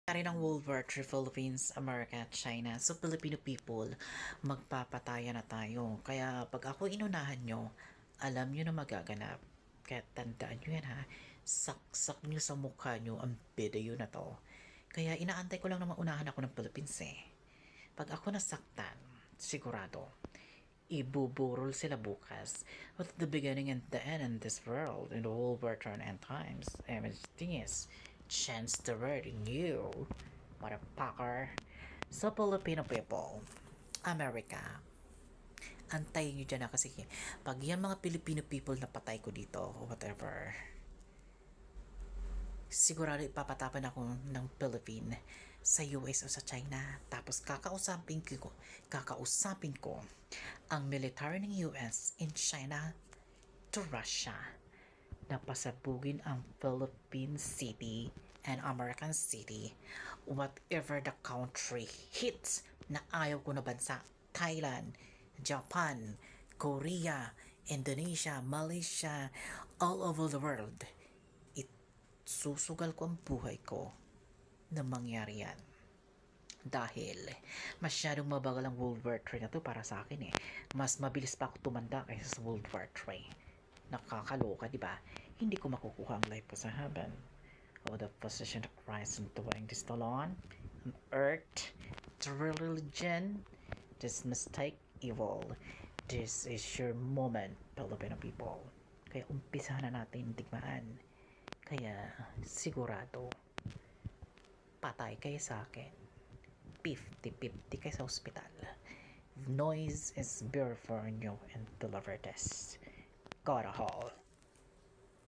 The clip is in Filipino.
Rin ng World War III, Philippines, America, China. So, Filipino people, magpapataya na tayo. Kaya, pag ako inunahan nyo, alam nyo na magaganap. Kaya tandaan nyo yan ha. Saksak nyo sa mukha nyo ang video na to. Kaya inaantay ko lang na maunahan ako ng Philippines eh. Pag ako nasaktan, sigurado, ibuburol sila bukas. What's the beginning and the end in this world, in the whole world turn end times? And the thing is, chance the word in you, motherfucker. So, Filipino people, America, antayin nyo dyan na kasi pag yan mga Filipino people na patay ko dito, or whatever, sigurado ipapatapan ako ng Philippine sa US o sa China. Tapos kakausapin ko ang military ng US in China to Russia na pasabugin ang Philippine City and American City, whatever the country hits na ayaw ko na bansa. Thailand, Japan, Korea, Indonesia, Malaysia, all over the world. Susugal ko ang buhay ko na mangyari yan. Dahil masyadong mabagal ang World War III na to para sa akin eh. Mas mabilis pa ako tumanda kaysa sa World War III. Nakakaloka, di ba? Hindi ko makukuha ang life ko sa heaven. O the position of Christ in dwelling this alone on earth, the religion, this mistake, evil. This is your moment, Filipino people. Kaya umpisahan na natin digmaan. Kaya sigurado, patay kayo sa akin. 50-50 kayo sa ospital. Noise is better for you and deliver this. Got a hole.